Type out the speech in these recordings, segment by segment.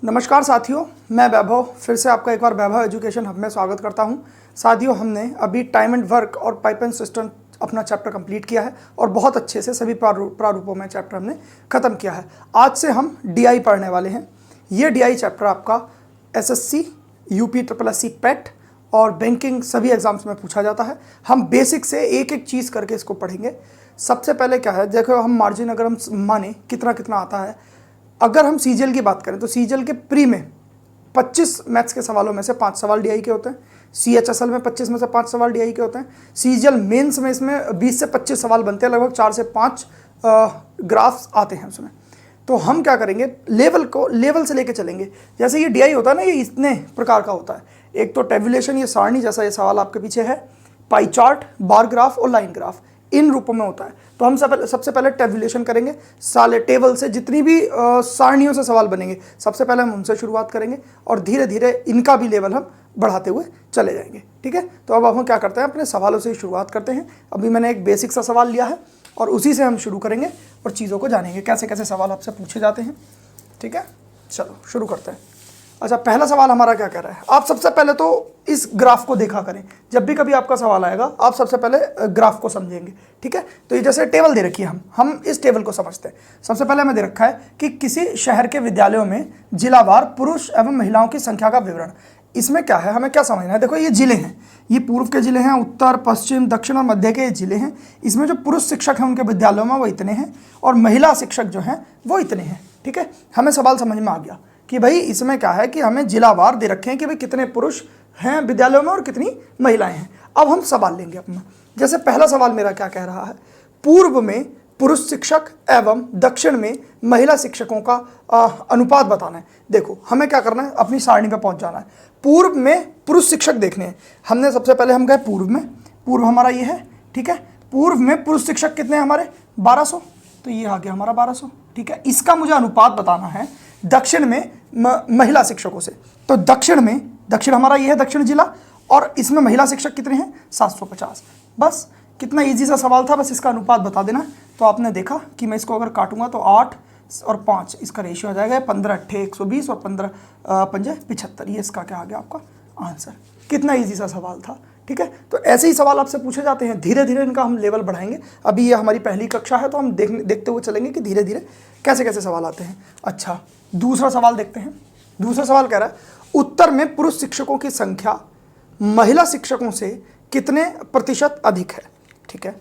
नमस्कार साथियों, मैं वैभव फिर से आपका एक बार वैभव एजुकेशन हब में स्वागत करता हूं। साथियों, हमने अभी टाइम एंड वर्क और पाइप एंड सिस्टम अपना चैप्टर कंप्लीट किया है और बहुत अच्छे से सभी प्रारूपों में चैप्टर हमने ख़त्म किया है। आज से हम डीआई पढ़ने वाले हैं। ये डीआई चैप्टर आपका एसएससी, यूपी SSC पेट और बैंकिंग सभी एग्जाम्स में पूछा जाता है। हम बेसिक से एक एक चीज़ करके इसको पढ़ेंगे। सबसे पहले क्या है, देखो हम मार्जिन अगर हम माने कितना कितना आता है। अगर हम सीजीएल की बात करें तो सीजीएल के प्री में 25 मैथ्स के सवालों में से 5 सवाल डीआई के होते हैं। सीएचएसएल में 25 में से 5 सवाल डीआई के होते हैं। सीजीएल मेंस में इसमें 20 से 25 सवाल बनते हैं, लगभग 4 से 5 ग्राफ्स आते हैं उसमें। तो हम क्या करेंगे, लेवल से लेके चलेंगे। जैसे ये डीआई होता है ना, ये इतने प्रकार का होता है। एक तो टेबुलेशन, ये सारणी जैसा ये सवाल आपके पीछे है, पाई चार्ट, बार ग्राफ और लाइन ग्राफ, इन रूपों में होता है। तो हम सबसे पहले टेबुलेशन करेंगे। साले टेबल से जितनी भी सारणियों से सवाल बनेंगे सबसे पहले हम उनसे शुरुआत करेंगे और धीरे धीरे इनका भी लेवल हम बढ़ाते हुए चले जाएंगे। ठीक है, तो अब हम क्या करते हैं, अपने सवालों से ही शुरुआत करते हैं। अभी मैंने एक बेसिक सा सवाल लिया है और उसी से हम शुरू करेंगे और चीज़ों को जानेंगे कैसे कैसे सवाल आपसे पूछे जाते हैं। ठीक है, चलो शुरू करते हैं। अच्छा, पहला सवाल हमारा क्या कह रहा है। आप सबसे पहले तो इस ग्राफ को देखा करें। जब भी कभी आपका सवाल आएगा आप सबसे पहले ग्राफ को समझेंगे। ठीक है, तो ये जैसे टेबल दे रखी है, हम इस टेबल को समझते हैं। सबसे पहले हमें दे रखा है कि किसी शहर के विद्यालयों में जिलावार पुरुष एवं महिलाओं की संख्या का विवरण। इसमें क्या है, हमें क्या समझना है। देखो ये जिले हैं, ये पूर्व के जिले हैं, उत्तर, पश्चिम, दक्षिण और मध्य के जिले हैं। इसमें जो पुरुष शिक्षक हैं उनके विद्यालयों में वो इतने हैं और महिला शिक्षक जो हैं वो इतने हैं। ठीक है, हमें सवाल समझ में आ गया कि भाई इसमें क्या है कि हमें जिलावार दे रखे हैं कि भाई कितने पुरुष हैं विद्यालयों में और कितनी महिलाएं हैं। अब हम सवाल लेंगे अपना। जैसे पहला सवाल मेरा क्या कह रहा है, पूर्व में पुरुष शिक्षक एवं दक्षिण में महिला शिक्षकों का अनुपात बताना है। देखो हमें क्या करना है, अपनी सारणी पे पहुंच जाना है। पूर्व में पुरुष शिक्षक देखने हैं। हमने सबसे पहले हम गए पूर्व में, पूर्व हमारा ये है। ठीक है, पूर्व में पुरुष शिक्षक कितने हैं हमारे, 1200, तो ये आ गया हमारा 1200। ठीक है, इसका मुझे अनुपात बताना है दक्षिण में महिला शिक्षकों से। तो दक्षिण हमारा ये है दक्षिण जिला और इसमें महिला शिक्षक कितने हैं, 750। बस कितना इजी सा सवाल था, बस इसका अनुपात बता देना। तो आपने देखा कि मैं इसको अगर काटूंगा तो 8 और 5 इसका रेशियो आ जाएगा 15 अट्ठे 120 और 15 पंजे 75। ये इसका क्या आ गया आपका आंसर। कितना इजी सा सवाल था। ठीक है, तो ऐसे ही सवाल आपसे पूछे जाते हैं। धीरे धीरे इनका हम लेवल बढ़ाएंगे। अभी ये हमारी पहली कक्षा है तो हम देखते हुए चलेंगे कि धीरे धीरे कैसे कैसे सवाल आते हैं। अच्छा, दूसरा सवाल देखते हैं। दूसरा सवाल कह रहा है, उत्तर में पुरुष शिक्षकों की संख्या महिला शिक्षकों से कितने प्रतिशत अधिक है। ठीक है,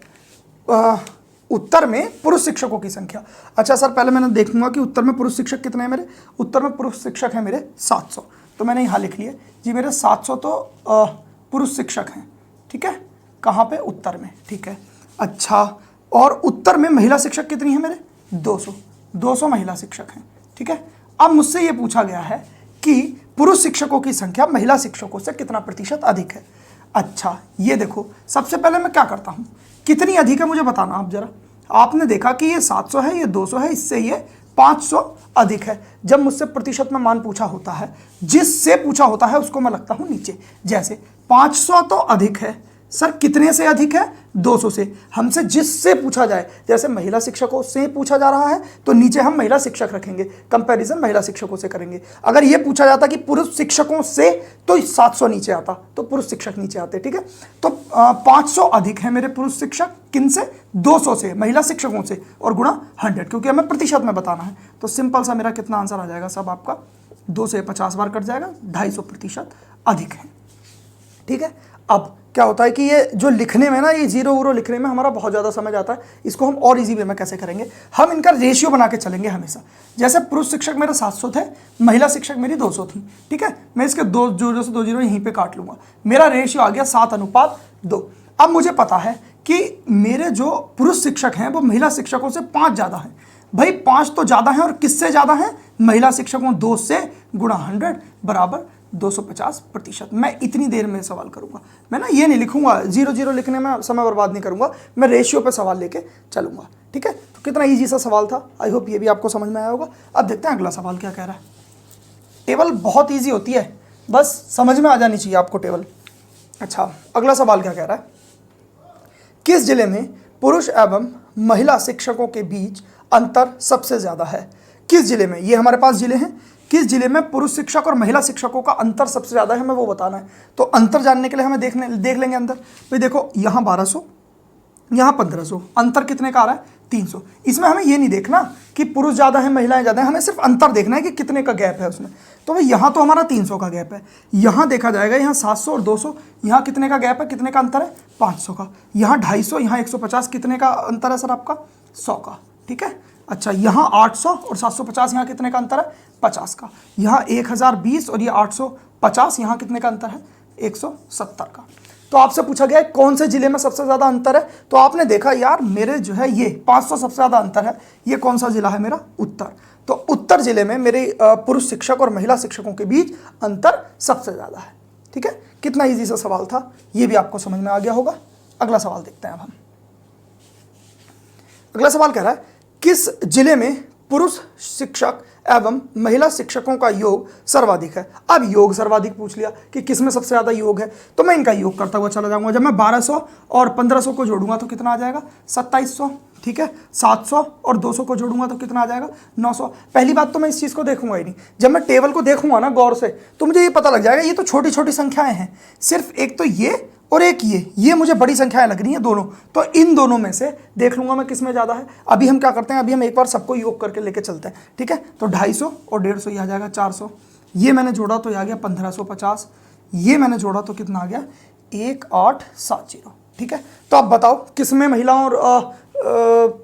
उत्तर में पुरुष शिक्षकों की संख्या। अच्छा सर, पहले मैंने देखूंगा कि उत्तर में पुरुष शिक्षक कितने हैं मेरे। उत्तर में पुरुष शिक्षक हैं मेरे 700, तो मैंने यहाँ लिख लिया जी मेरे 700 तो पुरुष शिक्षक हैं। ठीक है, कहाँ पे, उत्तर में। ठीक है, अच्छा, और उत्तर में महिला शिक्षक कितनी है मेरे, 200 महिला शिक्षक हैं। ठीक है, अब मुझसे ये पूछा गया है कि पुरुष शिक्षकों की संख्या महिला शिक्षकों से कितना प्रतिशत अधिक है। अच्छा, ये देखो सबसे पहले मैं क्या करता हूँ, कितनी अधिक है मुझे बताना आप जरा। आपने देखा कि ये 700 है, ये 200 है, इससे ये 500 अधिक है। जब मुझसे प्रतिशत में मान पूछा होता है, जिससे पूछा होता है उसको मैं लगता हूँ नीचे। जैसे 500 तो अधिक है सर, कितने से अधिक है, 200 से। हमसे जिससे पूछा जाए, जैसे महिला शिक्षकों से पूछा जा रहा है तो नीचे हम महिला शिक्षक रखेंगे, कंपैरिजन महिला शिक्षकों से करेंगे। अगर ये पूछा जाता कि पुरुष शिक्षकों से तो 700 नीचे आता, तो पुरुष शिक्षक नीचे आते। ठीक है, तो 500 अधिक है मेरे पुरुष शिक्षक, किन से, 200 से, महिला शिक्षकों से, और गुणा 100, क्योंकि हमें प्रतिशत में बताना है। तो सिंपल सा मेरा कितना आंसर आ जाएगा सब आपका, 2 से 50 बार कट जाएगा, 250% अधिक है। ठीक है, अब क्या होता है कि ये जो लिखने में ना, ये 0 लिखने में हमारा बहुत ज़्यादा समय जाता है। इसको हम और इजी वे में कैसे करेंगे, हम इनका रेशियो बना के चलेंगे हमेशा। जैसे पुरुष शिक्षक मेरे 700 थे, महिला शिक्षक मेरी 200 थी। ठीक है, मैं इसके 2 0 से 2 0 यहीं पे काट लूँगा, मेरा रेशियो आ गया 7:2। अब मुझे पता है कि मेरे जो पुरुष शिक्षक हैं वो महिला शिक्षकों से 5 ज़्यादा हैं। भाई 5 तो ज़्यादा हैं, और किससे ज़्यादा हैं, महिला शिक्षकों 2 से गुणा 100 बराबर 250%। मैं इतनी देर में सवाल करूंगा, मैं ना ये नहीं लिखूंगा, 0 लिखने में समय बर्बाद नहीं करूंगा, मैं रेशियो पे सवाल लेके चलूंगा। ठीक है, तो कितना इजी सा सवाल था, आई होप ये भी आपको समझ में आया होगा। अब देखते हैं अगला सवाल क्या कह रहा है। टेबल बहुत ईजी होती है, बस समझ में आ जानी चाहिए आपको टेबल। अच्छा, अगला सवाल क्या कह रहा है, किस जिले में पुरुष एवं महिला शिक्षकों के बीच अंतर सबसे ज़्यादा है। किस जिले में, ये हमारे पास जिले हैं, किस जिले में पुरुष शिक्षक और महिला शिक्षकों का अंतर सबसे ज़्यादा है, हमें वो बताना है। तो अंतर जानने के लिए हमें देख लेंगे अंतर। भाई देखो, यहाँ 1200, यहाँ 1500, अंतर कितने का आ रहा है? 300। इसमें हमें ये नहीं देखना कि पुरुष ज़्यादा है महिलाएं ज़्यादा है, हमें सिर्फ अंतर देखना है कि कितने का गैप है उसमें। तो भाई यहाँ तो हमारा 300 का गैप है, यहाँ देखा जाएगा यहाँ 700 और 200, यहाँ कितने का गैप है, कितने का अंतर है? 500 का। यहाँ 250, यहाँ 150, कितने का अंतर है सर आपका? 100 का। ठीक है। अच्छा, यहाँ 800 और 750, यहाँ कितने का अंतर है? 50 का। यहाँ 1020 और ये 850, यहाँ कितने का अंतर है? 170 का। तो आपसे पूछा गया है कौन से जिले में सबसे ज़्यादा अंतर है, तो आपने देखा यार मेरे जो है ये 500 सबसे ज़्यादा अंतर है। ये कौन सा जिला है मेरा? उत्तर। तो उत्तर जिले में मेरे पुरुष शिक्षक और महिला शिक्षकों के बीच अंतर सबसे ज़्यादा है। ठीक है, कितना ईजी सा सवाल था, ये भी आपको समझ में आ गया होगा। अगला सवाल देखते हैं अब हम। अगला सवाल कह रहा है किस जिले में पुरुष शिक्षक एवं महिला शिक्षकों का योग सर्वाधिक है। अब योग सर्वाधिक पूछ लिया कि किस में सबसे ज़्यादा योग है, तो मैं इनका योग करता हुआ चला जाऊंगा। जब मैं 1200 और 1500 को जोड़ूंगा तो कितना आ जाएगा? 2700। ठीक है, 700 और 200 को जोड़ूंगा तो कितना आ जाएगा? 900। पहली बात तो मैं इस चीज़ को देखूंगा ही नहीं, जब मैं टेबल को देखूंगा ना गौर से, तो मुझे ये पता लग जाएगा ये तो छोटी छोटी संख्याएं हैं, सिर्फ एक तो ये और एक ये मुझे बड़ी संख्याएं लग रही हैं दोनों, तो इन दोनों में से देख लूंगा मैं किस में ज़्यादा है। अभी हम क्या करते हैं, अभी हम एक बार सबको योग करके लेके चलते हैं। ठीक है, तो 250 और 150 ये आ जाएगा 400, ये मैंने जोड़ा तो ये आ गया 1550, ये मैंने जोड़ा तो कितना आ गया? 1870। ठीक है, तो आप बताओ किस में महिलाओं और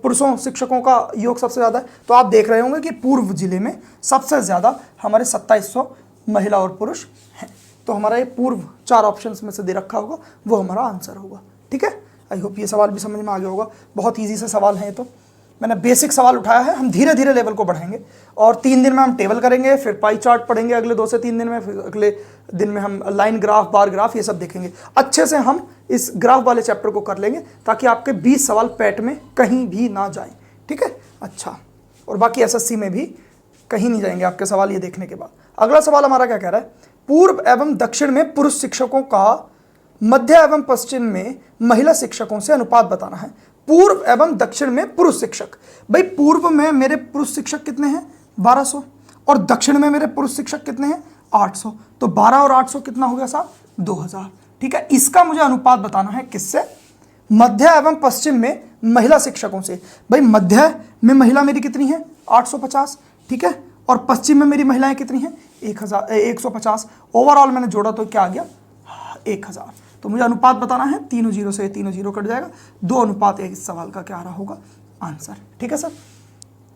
पुरुषों शिक्षकों का योग सबसे ज़्यादा है। तो आप देख रहे होंगे कि पूर्व जिले में सबसे ज़्यादा हमारे 2700 महिला और पुरुष हैं। तो हमारा ये पूर्व 4 ऑप्शंस में से दे रखा होगा, वो हमारा आंसर होगा। ठीक है, आई होप ये सवाल भी समझ में आ गया होगा। बहुत ईजी से सवाल हैं, तो मैंने बेसिक सवाल उठाया है। हम धीरे धीरे लेवल को बढ़ाएंगे और 3 दिन में हम टेबल करेंगे, फिर पाई चार्ट पढ़ेंगे अगले 2 से 3 दिन में, फिर अगले दिन में हम लाइन ग्राफ, बार ग्राफ, ये सब देखेंगे। अच्छे से हम इस ग्राफ वाले चैप्टर को कर लेंगे ताकि आपके 20 सवाल पैट में कहीं भी ना जाएं। ठीक है, अच्छा, और बाकी एसएससी में भी कहीं नहीं जाएंगे आपके सवाल ये देखने के बाद। अगला सवाल हमारा क्या कह रहा है, पूर्व एवं दक्षिण में पुरुष शिक्षकों का मध्य एवं पश्चिम में महिला शिक्षकों से अनुपात बताना है। पूर्व एवं दक्षिण में पुरुष शिक्षक, भाई पूर्व में मेरे पुरुष शिक्षक कितने हैं? 1200, और दक्षिण में मेरे पुरुष शिक्षक कितने हैं? 800। तो 12 और 800 कितना हो गया साहब? 2000। ठीक है, इसका मुझे अनुपात बताना है किससे? मध्य एवं पश्चिम में महिला शिक्षकों से। भाई मध्य में महिला मेरी कितनी है? 850। ठीक है, और पश्चिम में मेरी महिलाएं कितनी हैं? 150। ओवरऑल मैंने जोड़ा तो क्या आ गया? 1000। तो मुझे अनुपात बताना है, तीनों जीरो से तीनों जीरो कट जाएगा, 2:1 इस सवाल का क्या आ रहा होगा? आंसर। ठीक है सर,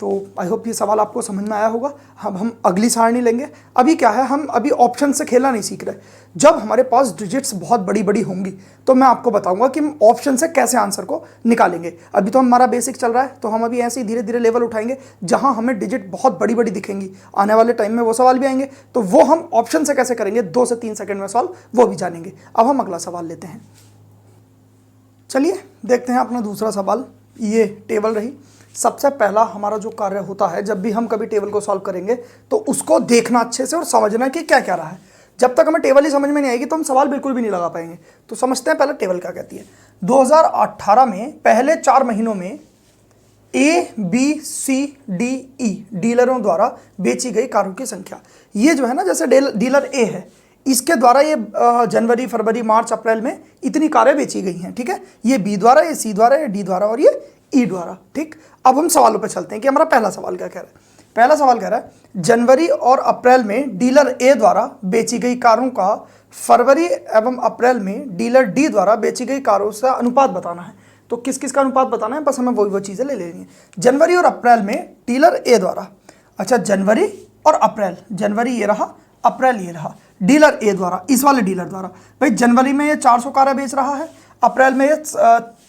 तो आई होप ये सवाल आपको समझ में आया होगा। हम अगली सारणी लेंगे। अभी क्या है, हम अभी ऑप्शन से खेलना नहीं सीख रहे। जब हमारे पास डिजिट्स बहुत बड़ी बड़ी होंगी तो मैं आपको बताऊंगा कि हम ऑप्शन से कैसे आंसर को निकालेंगे। अभी तो हमारा बेसिक चल रहा है, तो हम अभी ऐसे ही धीरे धीरे लेवल उठाएंगे। जहां हमें डिजिट बहुत बड़ी बड़ी दिखेंगी, आने वाले टाइम में वो सवाल भी आएंगे, तो वो हम ऑप्शन से कैसे करेंगे 2 से 3 सेकंड में सॉल्व, वो भी जानेंगे। अब हम अगला सवाल लेते हैं। चलिए देखते हैं अपना दूसरा सवाल। ये टेबल रही। सबसे पहला हमारा जो कार्य होता है, जब भी हम कभी टेबल को सॉल्व करेंगे तो उसको देखना अच्छे से और समझना कि क्या क्या रहा है। जब तक हमें टेबल ही समझ में नहीं आएगी तो हम सवाल बिल्कुल भी नहीं लगा पाएंगे। तो समझते हैं पहले टेबल क्या कहती है। 2018 में पहले 4 महीनों में ABCDE डीलरों द्वारा बेची गई कारों की संख्या। ये जो है ना, जैसे डीलर ए है, इसके द्वारा ये जनवरी, फरवरी, मार्च, अप्रैल में इतनी कारें बेची गई हैं। ठीक है, ये बी द्वारा, ये सी द्वारा, ये डी द्वारा और ये ई द्वारा। ठीक, अब हम सवालों पे चलते हैं कि हमारा पहला सवाल क्या कह रहा है। पहला सवाल कह रहा है जनवरी और अप्रैल में डीलर ए द्वारा बेची गई कारों का फरवरी एवं अप्रैल में डीलर डी द्वारा बेची गई कारों से अनुपात बताना है। तो किस किस का अनुपात बताना है, बस हमें वो चीज़ें ले लेनी है। जनवरी और अप्रैल में डीलर ए द्वारा, अच्छा जनवरी और अप्रैल, जनवरी ये रहा, अप्रैल ये रहा, डीलर ए द्वारा, इस वाले डीलर द्वारा। भाई जनवरी में ये 400 कारें बेच रहा है, अप्रैल में ये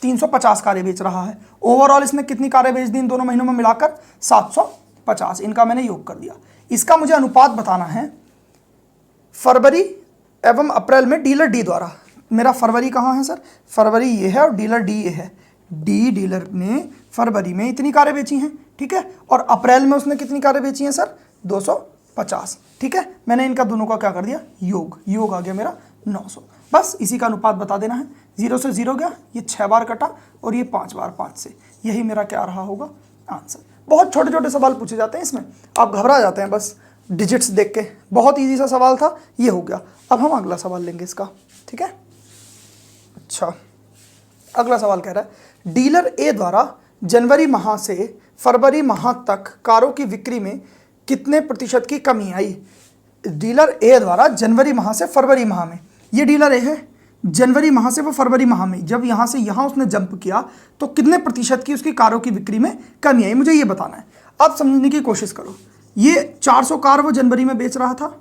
350 कारें बेच रहा है। ओवरऑल इसने कितनी कारें बेच दी इन दोनों महीनों में मिलाकर? 750। इनका मैंने योग कर दिया। इसका मुझे अनुपात बताना है फरवरी एवं अप्रैल में डीलर डी द्वारा। मेरा फरवरी कहाँ है सर? फरवरी ये है और डीलर डी ये है। डी डीलर ने फरवरी में इतनी कारें बेची हैं, ठीक है, और अप्रैल में उसने कितनी कारें बेची हैं सर? 250। ठीक है, मैंने इनका दोनों का क्या कर दिया? योग। योग आ गया मेरा 900। बस इसी का अनुपात बता देना है। 0 से 0 गया, ये 6 बार कटा और ये 5 बार 5 से, यही मेरा क्या रहा होगा? आंसर। बहुत छोटे छोटे सवाल पूछे जाते हैं इसमें, आप घबरा जाते हैं बस। डिजिट्स देख के। बहुत इजी सा सवाल था, ये हो गया। अब हम अगला सवाल लेंगे इसका, ठीक है। अच्छा, अगला सवाल कह रहा है डीलर ए द्वारा जनवरी माह से फरवरी माह तक कारों की बिक्री में कितने प्रतिशत की कमी आई। डीलर ए द्वारा जनवरी माह से फरवरी माह में, ये डीलर ए है, जनवरी माह से वो फरवरी माह में, जब यहाँ से यहाँ उसने जंप किया तो कितने प्रतिशत की उसकी कारों की बिक्री में कमी आई, मुझे ये बताना है। अब समझने की कोशिश करो, ये 400 कार वो जनवरी में बेच रहा था,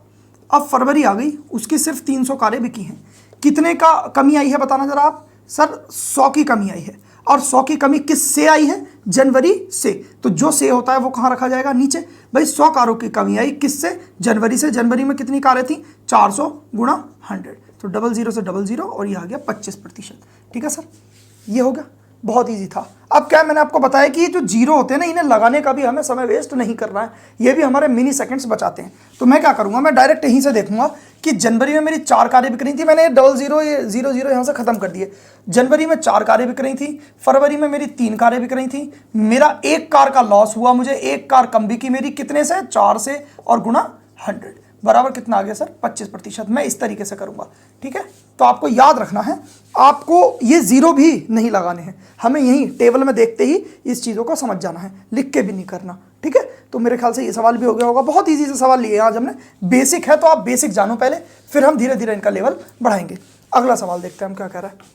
अब फरवरी आ गई, उसकी सिर्फ 300 कारें बिकी हैं। कितने का कमी आई है बताना जरा आप। सर 100 की कमी आई है, और 100 की कमी किस से आई है, जनवरी से। तो जो से होता है वो कहाँ रखा जाएगा, नीचे। भाई 100 कारों की कमी आई किससे, जनवरी से। जनवरी में कितनी कारें थी, 400 गुणा 100, तो 00 से 00 और ये आ गया 25%। ठीक है सर, ये हो गया, बहुत इजी था। अब क्या मैंने आपको बताया कि ये जो जीरो होते हैं ना, इन्हें लगाने का भी हमें समय वेस्ट नहीं करना है, ये भी हमारे मिनी सेकंड्स बचाते हैं। तो मैं क्या करूंगा, मैं डायरेक्ट यहीं से देखूंगा कि जनवरी में मेरी 4 कारें बिक रही थी, मैंने 00 ये 00 यहाँ से खत्म कर दिए। जनवरी में 4 कारें बिक रही थी, फरवरी में मेरी 3 कारें बिक रही थी, मेरा 1 कार का लॉस हुआ, मुझे 1 कार कम बिकी मेरी, कितने से, 4 से, और गुणा 100 बराबर कितना आ गया सर, 25%। मैं इस तरीके से करूंगा, ठीक है। तो आपको याद रखना है, आपको ये जीरो भी नहीं लगाने हैं, हमें यही टेबल में देखते ही इस चीज़ों को समझ जाना है, लिख के भी नहीं करना, ठीक है। तो मेरे ख्याल से ये सवाल भी हो गया होगा। बहुत ईजी से सवाल लिए आज हमने, बेसिक है तो आप बेसिक जानो पहले, फिर हम धीरे धीरे इनका लेवल बढ़ाएंगे। अगला सवाल देखते हैं हम क्या कह रहा है।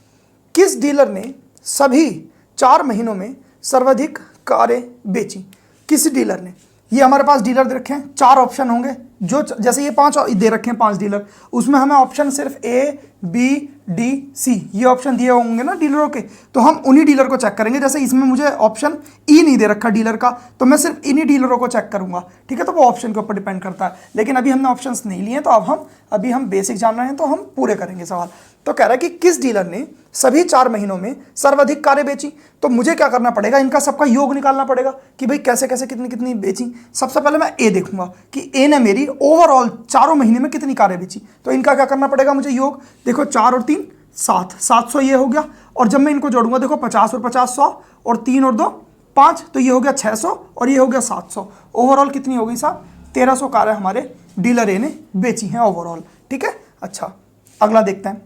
किस डीलर ने सभी 4 महीनों में सर्वाधिक कारें बेची। किस डीलर ने, ये हमारे पास डीलर दे रखे हैं, 4 ऑप्शन होंगे, जो जैसे ये 5 दे रखे हैं, 5 डीलर, उसमें हमें ऑप्शन सिर्फ ए बी डी सी ये ऑप्शन दिए होंगे ना डीलरों के, तो हम उन्हीं डीलर को चेक करेंगे। जैसे इसमें मुझे ऑप्शन ई नहीं दे रखा डीलर का, तो मैं सिर्फ इन्हीं डीलरों को चेक करूंगा, ठीक है। तो वो ऑप्शन के ऊपर डिपेंड करता है, लेकिन अभी हमने ऑप्शंस नहीं लिए, तो अब अभी हम बेसिक जान रहे हैं, तो हम पूरे करेंगे सवाल। तो कह रहा है कि किस डीलर ने सभी 4 महीनों में सर्वाधिक कारें बेची। तो मुझे क्या करना पड़ेगा, इनका सबका योग निकालना पड़ेगा कि भाई कैसे कैसे कितनी कितनी बेची। सबसे पहले मैं ए देखूंगा कि ए ने मेरी ओवरऑल 4 महीने में कितनी कारें बेची, तो इनका क्या करना पड़ेगा मुझे योग। देखो 4 और 3 7, 700 ये हो गया, और जब मैं इनको जोड़ूंगा देखो 50 और 50 100, और 3 और 2 5, तो ये हो गया 600, और ये हो गया 700। ओवरऑल कितनी हो गई साहब, 1300 कारें हमारे डीलर ए ने बेची हैं ओवरऑल, ठीक है। अच्छा, अगला देखते हैं,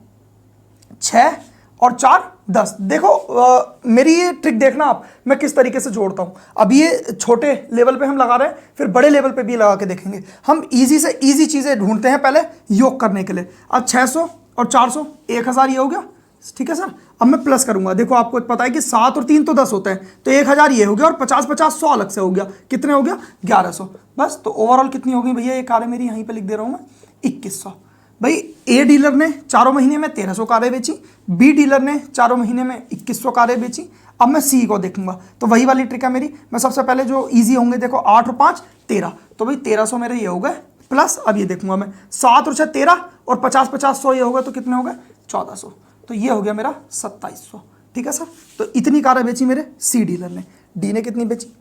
6 और 4 10। देखो मेरी ये ट्रिक देखना आप, मैं किस तरीके से जोड़ता हूँ। अब ये छोटे लेवल पे हम लगा रहे हैं, फिर बड़े लेवल पे भी लगा के देखेंगे। हम इजी से इजी चीज़ें ढूंढते हैं पहले योग करने के लिए। अब 600 और 400 1000 ये हो गया, ठीक है सर। अब मैं प्लस करूंगा, देखो आपको पता है कि 7 और 3 तो 10 होते हैं, तो 1000 ये हो गया, और 50 50 100 अलग से हो गया, कितने हो गया 1100 बस। तो ओवरऑल कितनी हो गई भैया, ये कारें मेरी यहीं पे लिख दे रहा हूँ मैं 2100। भाई ए डीलर ने 4 महीने में 1300 कारें बेची, बी डीलर ने 4 महीने में 2100 कारें बेची। अब मैं सी को देखूंगा, तो वही वाली ट्रिक है मेरी। मैं सबसे पहले जो इजी होंगे, देखो 8 और 5 13, तो भाई 1300 मेरे ये हो गए प्लस। अब ये देखूंगा मैं 7 और 6 13, और 50 50 100 ये होगा, तो कितने हो गए 1400, तो ये हो गया मेरा 2700, ठीक है सर। तो इतनी कारें बेची मेरे सी डीलर ने। डी ने कितनी बेची,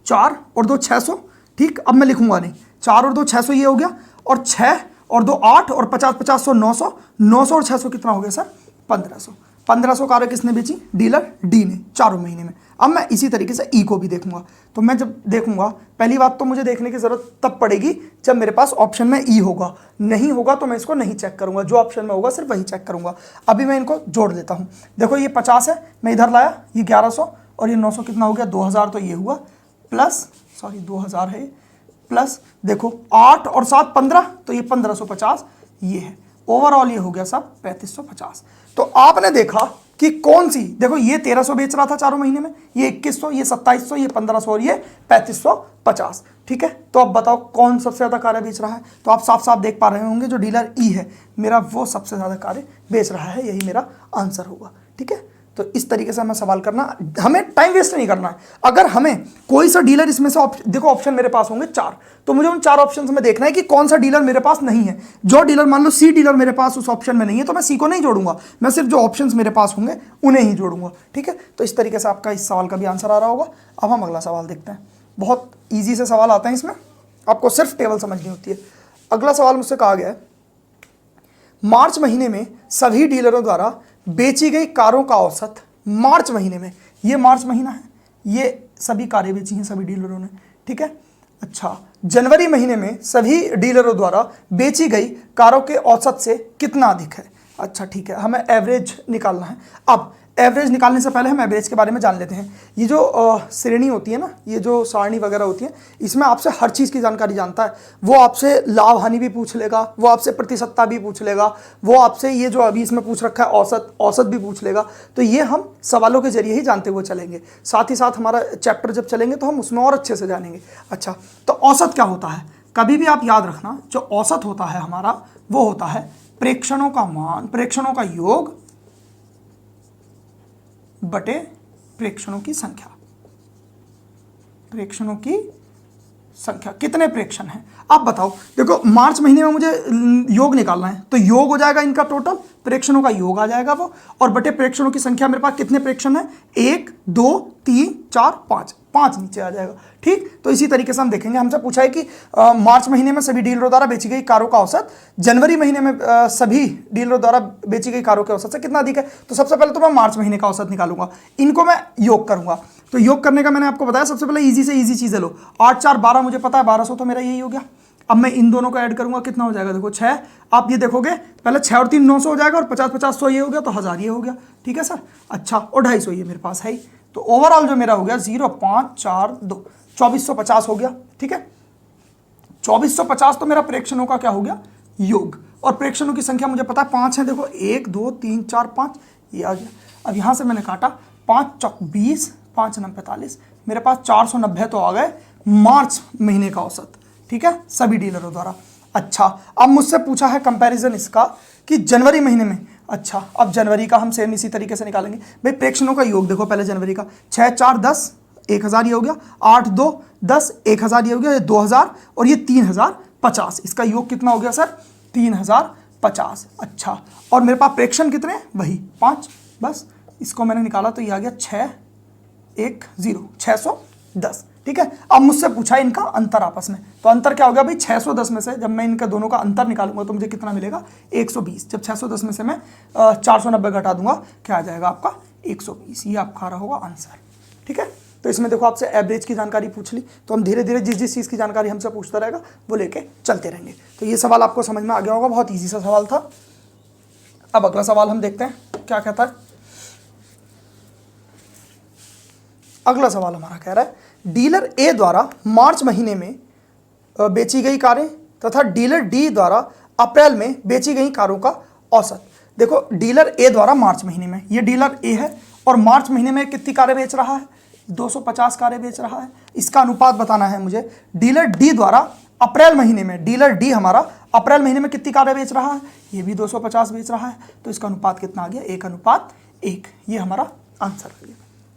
4 और 2 600, ठीक। अब मैं लिखूंगा नहीं, 4 और 2 600 ये हो गया, और 6 और 2 8, और 50 50 100 900, 900 और 600 कितना हो गया सर 1500। 1500 कारें किसने बेची, डीलर डी ने 4 महीने में। अब मैं इसी तरीके से ई को भी देखूंगा। तो मैं जब देखूंगा, पहली बात तो मुझे देखने की जरूरत तब पड़ेगी जब मेरे पास ऑप्शन में ई होगा, नहीं होगा तो मैं इसको नहीं चेक करूंगा, जो ऑप्शन में होगा सिर्फ वही चेक करूंगा। अभी मैं इनको जोड़ देता हूं, देखो ये 50 है, मैं इधर लाया, ये 1100, और ये 900 कितना हो गया 2000, तो ये हुआ प्लस, सॉरी 2000 है प्लस, देखो 8 और 7 15, तो ये 1550 ये है। ओवरऑल ये हो गया सब 3550। तो आपने देखा कि कौन सी, देखो ये 1300 बेच रहा था 4 महीने में, ये 2100, ये 2700, ये 1500, और ये 3550, ठीक है। तो अब बताओ कौन सबसे ज़्यादा कारें बेच रहा है। तो आप साफ साफ देख पा रहे होंगे जो डीलर ई है मेरा, वो सबसे ज़्यादा कारें बेच रहा है, यही मेरा आंसर होगा, ठीक है। तो इस तरीके से हमें सवाल करना, हमें टाइम वेस्ट नहीं करना है। अगर हमें कोई सा डीलर इसमें से देखो ऑप्शन मेरे पास होंगे 4, तो मुझे उन 4 ऑप्शन में देखना है कि कौन सा डीलर मेरे पास नहीं है। जो डीलर, मान लो सी डीलर मेरे पास उस ऑप्शन में नहीं है, तो मैं सी को नहीं जोड़ूंगा, मैं सिर्फ जो ऑप्शंस मेरे पास होंगे उन्हें ही जोड़ूंगा, ठीक है। तो इस तरीके से आपका इस सवाल का भी आंसर आ रहा होगा। अब हम अगला सवाल देखते हैं, बहुत ईजी से सवाल आते हैं इसमें, आपको सिर्फ टेबल समझनी होती है। अगला सवाल मुझसे कहा गया है, मार्च महीने में सभी डीलरों द्वारा बेची गई कारों का औसत, मार्च महीने में, ये मार्च महीना है, ये सभी कारें बेची हैं सभी डीलरों ने, ठीक है। अच्छा, जनवरी महीने में सभी डीलरों द्वारा बेची गई कारों के औसत से कितना अधिक है। अच्छा ठीक है, हमें एवरेज निकालना है। अब एवरेज निकालने से पहले हम एवरेज के बारे में जान लेते हैं। ये जो श्रेणी होती है ना, ये जो सारणी वगैरह होती है, इसमें आपसे हर चीज़ की जानकारी जानता है। वो आपसे लाभ हानि भी पूछ लेगा, वो आपसे प्रतिशतता भी पूछ लेगा, वो आपसे ये जो अभी इसमें पूछ रखा है औसत भी पूछ लेगा। तो ये हम सवालों के जरिए ही जानते हुए चलेंगे। साथ ही साथ हमारा चैप्टर जब चलेंगे तो हम उसमें और अच्छे से जानेंगे। अच्छा, तो औसत क्या होता है? कभी भी आप याद रखना, जो औसत होता है हमारा वो होता है प्रेक्षणों का मान, प्रेक्षणों का योग बटे प्रेक्षणों की संख्या। प्रेक्षणों की संख्या, कितने प्रेक्षण हैं आप बताओ। देखो मार्च महीने में मुझे योग निकालना है, तो योग हो जाएगा इनका टोटल, प्रेक्षणों का योग आ जाएगा वो, और बटे प्रेक्षणों की संख्या मेरे पास कितने प्रेक्षण है, 1 2 3 4 5, 5 नीचे आ जाएगा। ठीक, तो इसी तरीके से हम देखेंगे। हमसे पूछा है कि मार्च महीने में सभी डीलरों द्वारा बेची गई कारों का औसत जनवरी महीने में सभी डीलरों द्वारा बेची गई कारों के औसत से कितना अधिक है। तो सबसे पहले तो मैं मार्च महीने का औसत निकालूंगा, इनको मैं योग करूंगा। तो योग करने का मैंने आपको बताया, सबसे पहले ईजी से ईजी चीजें लो। 8 4 12 मुझे पता है, 1200 तो मेरा यही हो गया। अब मैं इन दोनों को ऐड करूंगा, कितना हो जाएगा, देखो 6। आप ये देखोगे पहले 6 और 3 900 हो जाएगा, और 50 50 100 ये हो गया, तो 1000 ये हो गया। ठीक है सर। अच्छा, और 250 ये मेरे पास है ही। तो ओवरऑल जो मेरा हो गया 0 5 4 2, 2450 हो गया। ठीक है, 2450 तो मेरा प्रेक्षणों का क्या हो गया, योग। और प्रेक्षणों की संख्या मुझे पता है 5 है। देखो 1 2 3 4 5 ये आ गया। अब यहां से मैंने काटा, 5 चौक 20, 5 9 45, मेरे पास 490 तो आ गए मार्च महीने का औसत। ठीक है, सभी डीलरों द्वारा। अच्छा, अब मुझसे पूछा है कंपैरिजन इसका कि जनवरी महीने में। अच्छा, अब जनवरी का हम सेम इसी तरीके से निकालेंगे भाई। प्रेक्षणों का योग देखो पहले जनवरी का, 6 4 10, 1000 ये हो गया, 8 2 10, 1000 ये हो गया, ये 2000 और ये 3050। इसका योग कितना हो गया सर, 3050। अच्छा, और मेरे पास प्रेक्षण कितने, वही 5, बस इसको मैंने निकाला तो ये आ गया 610। ठीक है, अब मुझसे पूछा है इनका अंतर आपस में, तो अंतर क्या हो गया भाई, 610 में से जब मैं इनके दोनों का अंतर निकालूंगा तो मुझे कितना मिलेगा, 120। जब 610 में से मैं 490 घटा दूंगा, क्या आ जाएगा आपका 120। ये आपका आ रहा होगा आंसर। ठीक है, तो इसमें देखो आपसे एवरेज की जानकारी पूछ ली, तो हम धीरे धीरे जिस जिस चीज़ की जानकारी हमसे पूछता रहेगा वो लेके चलते रहेंगे। तो ये सवाल आपको समझ में आ गया होगा, बहुत ईजी सा सवाल था। अब अगला सवाल हम देखते हैं क्या कहता है। अगला सवाल हमारा कह रहा है, डीलर ए द्वारा मार्च महीने में बेची गई कारें तथा डीलर डी द्वारा अप्रैल में बेची गई कारों का औसत। देखो डीलर ए द्वारा मार्च महीने में, ये डीलर ए है और मार्च महीने में कितनी कारें बेच रहा है, 250 कारें बेच रहा है। इसका अनुपात बताना है मुझे। डीलर डी द्वारा अप्रैल महीने में, डीलर डी हमारा अप्रैल महीने में कितनी कारें बेच रहा है, ये भी 250 बेच रहा है। तो इसका अनुपात कितना आ गया, 1:1। ये हमारा आंसर आ गया।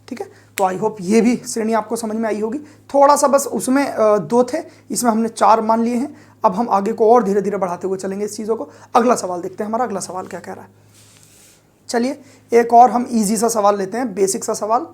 ठीक है, तो आई होप ये भी श्रेणी आपको समझ में आई होगी। थोड़ा सा बस उसमें 2 थे, इसमें हमने 4 मान लिए हैं। अब हम आगे को और धीरे धीरे बढ़ाते हुए चलेंगे इस चीज़ों को। अगला सवाल देखते हैं, हमारा अगला सवाल क्या कह रहा है। चलिए एक और हम इजी सा सवाल लेते हैं, बेसिक सा सवाल।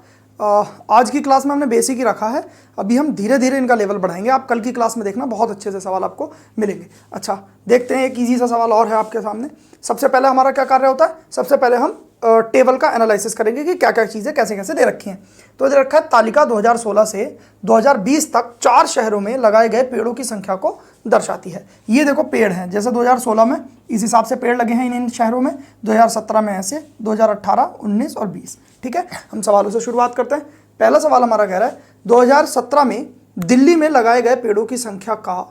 आज की क्लास में हमने बेसिक ही रखा है, अभी हम धीरे धीरे इनका लेवल बढ़ाएंगे। आप कल की क्लास में देखना, बहुत अच्छे से सवाल आपको मिलेंगे। अच्छा देखते हैं, एक इजी सा सवाल और है आपके सामने। सबसे पहले हमारा क्या कार्य होता है, सबसे पहले हम टेबल का एनालिसिस करेंगे कि क्या क्या चीज़ें कैसे कैसे दे रखी हैं। तो दे रखा है तालिका 2016 से 2020 तक 4 शहरों में लगाए गए पेड़ों की संख्या को दर्शाती है। ये देखो पेड़ हैं, जैसे 2016 में इस हिसाब से पेड़ लगे हैं इन शहरों में, 2017 में ऐसे, 2018, 19 और 20। ठीक है, हम सवालों से शुरुआत करते हैं। पहला सवाल हमारा कह रहा है 2017 में दिल्ली में लगाए गए पेड़ों की संख्या का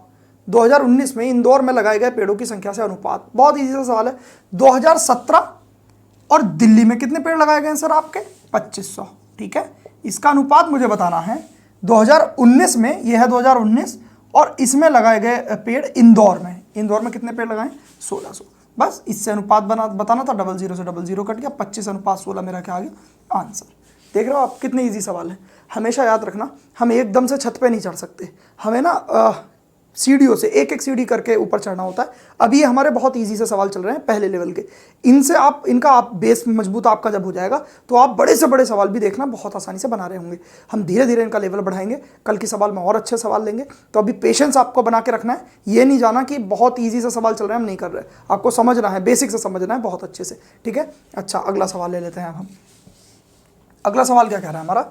2019 में इंदौर में लगाए गए पेड़ों की संख्या से अनुपात। बहुत ईजी सा सवाल है। 2017 और दिल्ली में कितने पेड़ लगाए गए हैं सर आपके, 2500। ठीक है, इसका अनुपात मुझे बताना है। 2019 में, यह है 2019, और इसमें लगाए गए पेड़ इंदौर में कितने पेड़ लगाए, 1600। बस इससे अनुपात बताना था, 00 से 00 कट गया, 25:16 मेरा क्या आ गया आंसर। देख रहे हो आप, कितने ईजी सवाल है। हमेशा याद रखना, हम एकदम से छत पे नहीं चढ़ सकते, हमें ना सीढ़ियों से एक एक सीढ़ी करके ऊपर चढ़ना होता है। अभी ये हमारे बहुत इजी से सवाल चल रहे हैं पहले लेवल के, इनसे इनका बेस मजबूत आपका जब हो जाएगा तो आप बड़े से बड़े सवाल भी देखना बहुत आसानी से बना रहे होंगे। हम धीरे धीरे इनका लेवल बढ़ाएंगे, कल के सवाल में और अच्छे सवाल लेंगे। तो अभी पेशेंस आपको बना के रखना है, ये नहीं जाना कि बहुत ईजी से सवाल चल रहे हैं हम नहीं कर रहे, आपको समझना है, बेसिक से समझना है बहुत अच्छे से। ठीक है, अच्छा अगला सवाल ले लेते हैं हम। अगला सवाल क्या कह रहा है हमारा,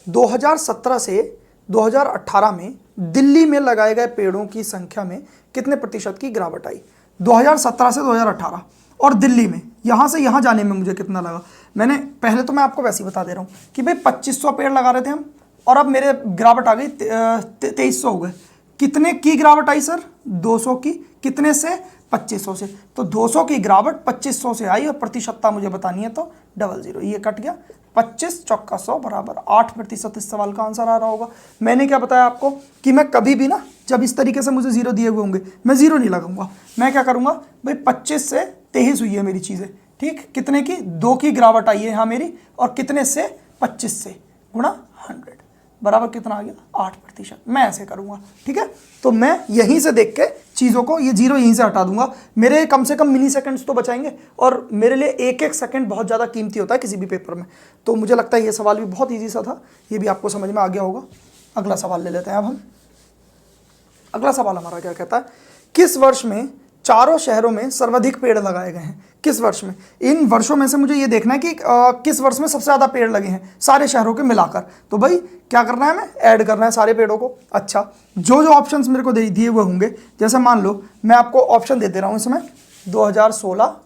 2017 से 2018 में दिल्ली में लगाए गए पेड़ों की संख्या में कितने प्रतिशत की गिरावट आई? 2017 से 2018 और दिल्ली में यहाँ से यहाँ जाने में मुझे कितना लगा? मैंने पहले तो मैं आपको वैसे ही बता दे रहा हूँ कि भाई 2500 पेड़ लगा रहे थे हम, और अब मेरे गिरावट आ गई 2300 हो गए। कितने की गिरावट आई सर? 200 की। कितने से? 2500 से। तो 200 की गिरावट 2500 से आई और प्रतिशतता मुझे बतानी है, तो 00, ये कट गया। 25 चौका 100 बराबर 8% इस सवाल का आंसर आ रहा होगा। मैंने क्या बताया आपको कि मैं कभी भी ना, जब इस तरीके से मुझे 0 दिए हुए होंगे, मैं 0 नहीं लगाऊंगा। मैं क्या करूंगा भाई, 25 से 23 हुई है मेरी चीज़ें, ठीक। कितने की? 2 की गिरावट आई है यहाँ मेरी, और कितने से? 25 से गुणा 100 बराबर कितना आ गया? 8%। मैं ऐसे करूंगा, ठीक है। तो मैं यहीं से देख के चीज़ों को, ये 0 यहीं से हटा दूंगा। मेरे कम से कम मिली सेकंड्स तो बचाएंगे, और मेरे लिए एक एक सेकंड बहुत ज़्यादा कीमती होता है किसी भी पेपर में। तो मुझे लगता है ये सवाल भी बहुत ईजी सा था, ये भी आपको समझ में आ गया होगा। अगला सवाल ले लेते हैं अब हम। अगला सवाल हमारा क्या कहता है? किस वर्ष में चारों शहरों में सर्वाधिक पेड़ लगाए गए हैं? किस वर्ष में? इन वर्षों में से मुझे ये देखना है कि किस वर्ष में सबसे ज़्यादा पेड़ लगे हैं सारे शहरों के मिलाकर। तो भाई क्या करना है, हमें ऐड करना है सारे पेड़ों को। अच्छा, जो जो ऑप्शंस मेरे को दिए हुए होंगे, जैसे मान लो मैं आपको ऑप्शन दे दे रहा हूँ इसमें 2016,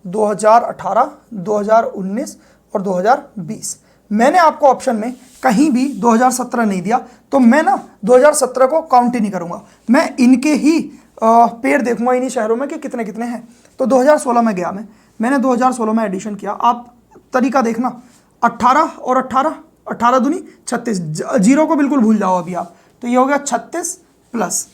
2018, 2019 और 2020। मैंने आपको ऑप्शन में कहीं भी 2017 नहीं दिया, तो मैं ना 2017 को काउंट ही नहीं करूँगा। मैं इनके ही पेड़ देखूंगा इन्हीं शहरों में कि कितने कितने हैं। तो 2016 में गया मैंने 2016 में एडिशन किया। आप तरीका देखना, 18 और 18, 18 दूनी 36, 0 को बिल्कुल भूल जाओ अभी आप। तो ये हो गया 36 प्लस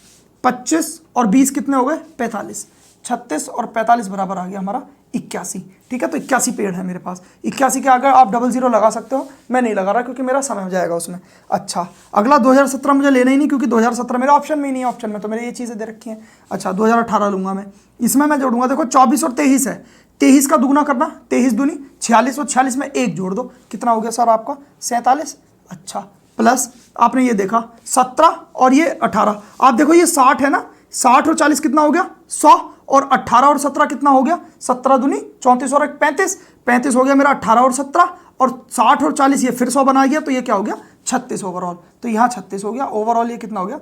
25 और 20 कितने हो गए? 45। 36 और 45 बराबर आ गया हमारा 81, ठीक है। तो 81 पेड़ है मेरे पास। 81 के आगे आप 00 लगा सकते हो, मैं नहीं लगा रहा क्योंकि मेरा समय हो जाएगा उसमें। अच्छा, अगला 2017 मुझे लेना ही नहीं, क्योंकि 2017 मेरे ऑप्शन में ही नहीं, ऑप्शन में तो मेरे ये चीज़ें दे रखी हैं। अच्छा, 2018 लूंगा मैं, इसमें मैं जोड़ूंगा, देखो 24 और 23 है, 23 का दुगुना करना, 23 दूनी 46 और 46 में 1 जोड़ दो, कितना हो गया सर आपका? 47। अच्छा, प्लस आपने ये देखा 17 और ये 18, आप देखो ये 60 है ना, 60 और 40 कितना हो गया? 100, और 18 और 17 कितना हो गया? 17 दूनी 34 और 1 35, 35 हो गया मेरा 18 और 17, और 60 और 40 ये फिर 100 बना गया, तो ये क्या हो गया? 36 ओवरऑल। तो यहाँ 36 हो गया ओवरऑल, ये कितना हो गया?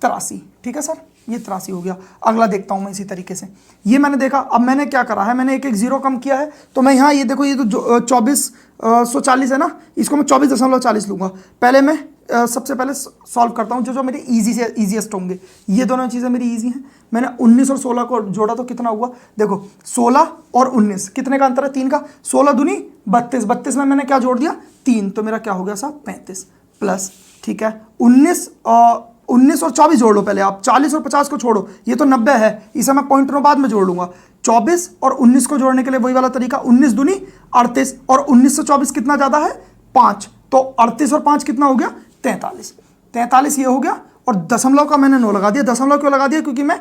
83, ठीक है सर, ये 83 हो गया। अगला देखता हूँ मैं इसी तरीके से। ये मैंने देखा, अब मैंने क्या करा है, मैंने एक एक 0 कम किया है, तो मैं यहाँ ये देखो, ये तो 2440 है ना, इसको मैं 24.40 लूँगा। पहले मैं सबसे पहले सॉल्व करता हूँ जो मेरे ईजी से ईजीएस्ट होंगे। ये दोनों चीज़ें मेरी ईजी हैं। मैंने 19 और 16 को जोड़ा तो कितना हुआ? देखो 16 और 19 कितने का अंतर है? 3 का। 16 दूनी 32, 32 में मैंने क्या जोड़ दिया? 3, तो मेरा क्या हो गया साहब? 35 प्लस, ठीक है, 19 और 24 जोड़ लो पहले आप, 40 और 50 को छोड़ो, ये तो 90 है, इसे मैं पॉइंटरों बाद में जोड़ लूंगा। 24 और 19 को जोड़ने के लिए वही वाला तरीका, 19 दूनी 38, और 19 से 24 कितना ज़्यादा है? 5, तो 38 और 5 कितना हो गया? 43। 43 ये हो गया, और दशमलव का मैंने 9 लगा दिया। दशमलव क्यों लगा दिया? क्योंकि मैं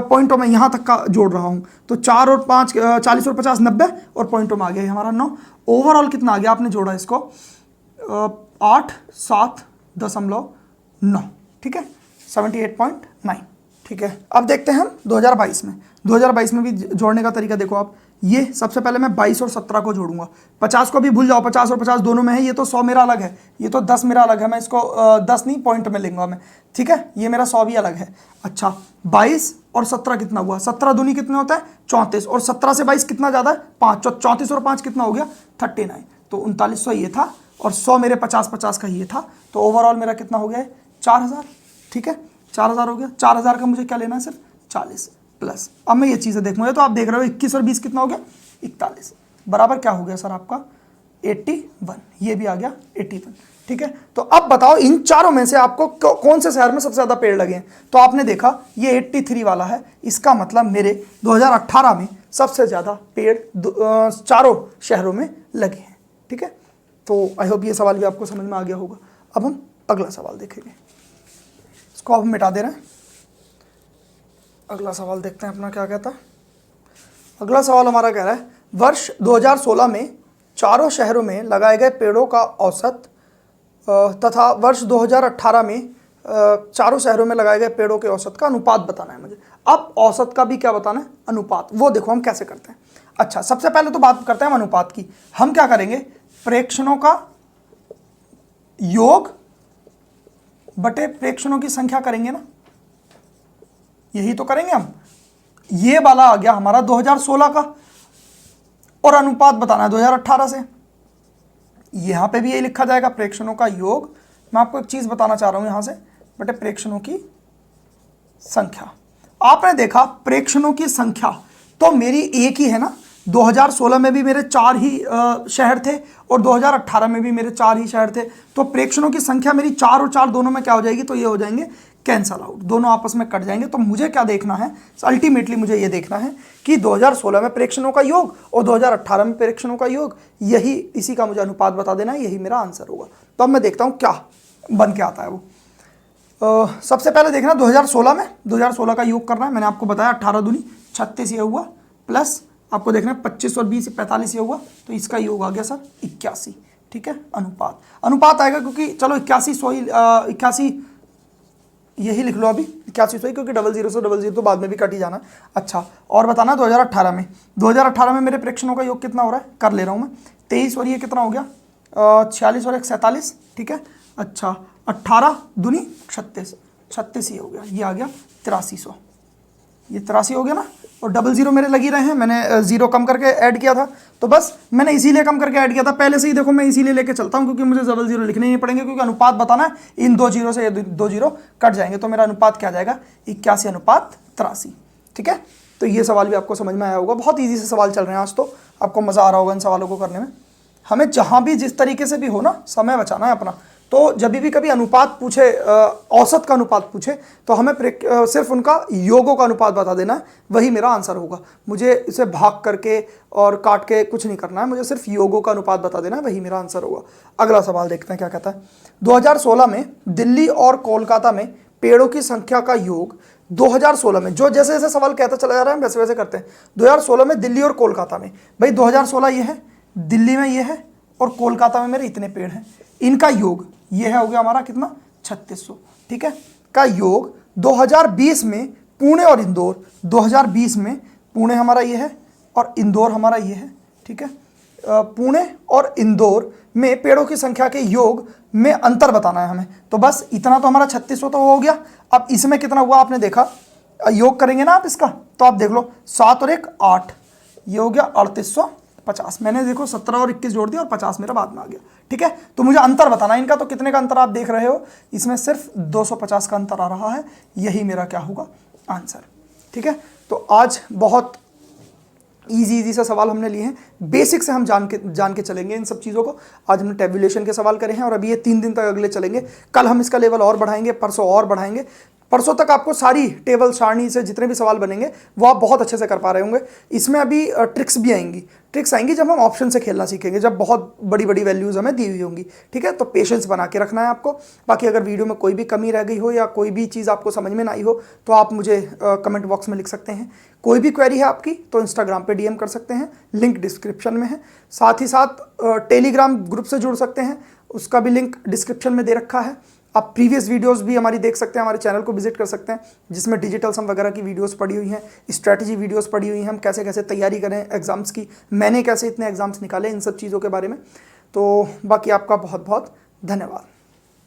पॉइंटों में यहाँ तक का जोड़ रहा हूँ। तो 4 और 5 40 और 50 90, और पॉइंटों में आ गया हमारा 9। ओवरऑल कितना आ गया? आपने जोड़ा इसको 87.9, ठीक है, 78.9, ठीक है। अब देखते हैं हम 2022 में। 2022 में भी जोड़ने का तरीका देखो आप। ये सबसे पहले मैं 22 और 17 को जोड़ूंगा। 50 को भी भूल जाओ, 50 और 50 दोनों में है। ये तो 100 मेरा अलग है, ये तो 10 मेरा अलग है, मैं इसको 10 नहीं पॉइंट में लूंगा मैं, ठीक है। ये मेरा 100 भी अलग है। अच्छा, 22 और 17 कितना हुआ? 17 दूनी कितने होता है? 34, और 17 से 22 कितना ज़्यादा है? 5, 34 और 5 कितना हो गया? 39, तो 3900 ये था, और 100 मेरे 50-50 का ये था। तो ओवरऑल मेरा कितना हो गया है? 4000, ठीक है, 4000 हो गया। 4000 का मुझे क्या लेना है? सिर्फ 40 प्लस। अब मैं ये चीज़ें देखूंगा, तो आप देख रहे हो 21 और 20 कितना हो गया? 41 बराबर क्या हो गया सर आपका? 81। ये भी आ गया 81, ठीक है। तो अब बताओ इन चारों में से आपको कौन से शहर में सबसे ज़्यादा पेड़ लगे हैं? तो आपने देखा ये 83 वाला है, इसका मतलब मेरे 2018 में सबसे ज़्यादा पेड़ चारों शहरों में लगे हैं, ठीक है। तो आई होप ये सवाल भी आपको समझ में आ गया होगा। अब हम अगला सवाल देखेंगे, इसको अब हम मिटा दे रहे हैं। अगला सवाल देखते हैं अपना क्या कहता है। अगला सवाल हमारा कह रहा है, वर्ष 2016 में चारों शहरों में लगाए गए पेड़ों का औसत तथा वर्ष 2018 में चारों शहरों में लगाए गए पेड़ों के औसत का अनुपात बताना है मुझे। अब औसत का भी क्या बताना है? अनुपात। वो देखो हम कैसे करते हैं। अच्छा, सबसे पहले तो बात करते हैं हम अनुपात की। हम क्या करेंगे? प्रेक्षणों का योग बटे प्रेक्षणों की संख्या करेंगे ना, यही तो करेंगे हम। ये वाला आ गया हमारा 2016 का, और अनुपात बताना है 2018 से। यहां पे भी यही लिखा जाएगा, प्रेक्षणों का योग। मैं आपको एक चीज बताना चाह रहा हूं यहां से, बटे प्रेक्षणों की संख्या। आपने देखा प्रेक्षणों की संख्या तो मेरी एक ही है ना, 2016 में भी मेरे 4 ही शहर थे और 2018 में भी मेरे 4 ही शहर थे। तो प्रेक्षणों की संख्या मेरी 4 और 4 दोनों में क्या हो जाएगी, तो ये हो जाएंगे कैंसल आउट, दोनों आपस में कट जाएंगे। तो मुझे क्या देखना है, अल्टीमेटली मुझे ये देखना है कि 2016 में प्रेक्षणों का योग और 2018 में प्रेक्षणों का योग, यही इसी का मुझे अनुपात बता देना है, यही मेरा आंसर होगा। तो अब मैं देखता हूँ क्या बन के आता है वो। सबसे पहले देखना 2016 का योग करना है। मैंने आपको बताया 18 दूनी 36 ये हुआ, प्लस आपको देखना है 25 और 20 45 ये हुआ, तो इसका योग आ गया सर 81। ठीक है, अनुपात आएगा, क्योंकि चलो 81 यही लिख लो अभी 81 सही, क्योंकि 00 से 00 तो बाद में भी कट ही जाना। अच्छा, और बताना 2018 में मेरे प्रेक्षणों का योग कितना हो रहा है, कर ले रहा हूँ मैं। 23 और ये कितना हो गया, 46 और 1 47। ठीक है, अच्छा 18 दूनी 36 ये हो गया, ये आ गया 8300। ये 83 हो गया ना, और 00 मेरे लगी रहे हैं, मैंने 0 कम करके ऐड किया था, तो बस मैंने इसीलिए कम करके ऐड किया था पहले से ही। देखो मैं इसीलिए लेके चलता हूँ क्योंकि मुझे 00 लिखने ही नहीं पड़ेंगे, क्योंकि अनुपात बताना है, इन 2 जीरो से ये 2 जीरो कट जाएंगे, तो मेरा अनुपात क्या आ जाएगा 81:83। ठीक है, तो ये सवाल भी आपको समझ में आया होगा। बहुत ईजी से सवाल चल रहे हैं आज, तो आपको मज़ा आ रहा होगा इन सवालों को करने में। हमें जहाँ भी जिस तरीके से भी हो ना, समय बचाना है अपना। तो जब भी कभी अनुपात पूछे, औसत का अनुपात पूछे, तो हमें सिर्फ उनका योगों का अनुपात बता देना है, वही मेरा आंसर होगा। मुझे इसे भाग करके और काट के कुछ नहीं करना है, मुझे सिर्फ योगों का अनुपात बता देना है, वही मेरा आंसर होगा। अगला सवाल देखते हैं क्या कहता है। 2016 में दिल्ली और कोलकाता में पेड़ों की संख्या का योग 2016 में, जो जैसे जैसे सवाल कहता चला जा रहा है वैसे वैसे करते हैं। 2016 में दिल्ली और कोलकाता में, भाई 2016 ये है, दिल्ली में ये है, और कोलकाता में मेरे इतने पेड़ हैं, इनका योग ये है, हो गया हमारा कितना 3600। ठीक है, का योग 2020 में पुणे और इंदौर, 2020 में पुणे हमारा ये है और इंदौर हमारा ये है। ठीक है, पुणे और इंदौर में पेड़ों की संख्या के योग में अंतर बताना है हमें। तो बस इतना तो हमारा 3600 तो हो गया। अब इसमें कितना हुआ आपने देखा, योग करेंगे ना आप इसका, तो आप देख लो 7 और 1 8, ये हो गया 3850। मैंने देखो 17 और 21 जोड़ दिया और 50 मेरा बाद में आ गया। ठीक है, तो मुझे अंतर बताना है इनका। तो कितने का अंतर आप देख रहे हो, इसमें सिर्फ 250 का अंतर आ रहा है, यही मेरा क्या होगा आंसर। ठीक है, तो आज बहुत इजी से सवाल हमने लिए हैं, बेसिक से हम जान के चलेंगे इन सब चीज़ों को। आज हमने टेबुलेशन के सवाल करे हैं, और अभी ये 3 दिन तक अगले चलेंगे। कल हम इसका लेवल और बढ़ाएंगे, परसों और बढ़ाएंगे। परसों तक आपको सारी टेबल सारणी से जितने भी सवाल बनेंगे वो आप बहुत अच्छे से कर पा रहे होंगे। इसमें अभी ट्रिक्स भी आएंगी, ट्रिक्स आएंगी जब हम ऑप्शन से खेलना सीखेंगे, जब बहुत बड़ी बड़ी वैल्यूज़ हमें दी हुई होंगी। ठीक है, तो पेशेंस बना के रखना है आपको। बाकी अगर वीडियो में कोई भी कमी रह गई हो या कोई भी चीज़ आपको समझ में ना आई हो, तो आप मुझे कमेंट बॉक्स में लिख सकते हैं। कोई भी क्वेरी है आपकी तो इंस्टाग्राम पे डीएम कर सकते हैं, लिंक डिस्क्रिप्शन में है। साथ ही साथ टेलीग्राम ग्रुप से जुड़ सकते हैं, उसका भी लिंक डिस्क्रिप्शन में दे रखा है। आप प्रीवियस वीडियोस भी हमारी देख सकते हैं, हमारे चैनल को विजिट कर सकते हैं, जिसमें डिजिटल सम वगैरह की वीडियोस पड़ी हुई हैं, स्ट्रैटेजी वीडियोस पड़ी हुई हैं, हम कैसे कैसे तैयारी करें एग्जाम्स की, मैंने कैसे इतने एग्जाम्स निकाले, इन सब चीज़ों के बारे में। तो बाकी आपका बहुत बहुत धन्यवाद।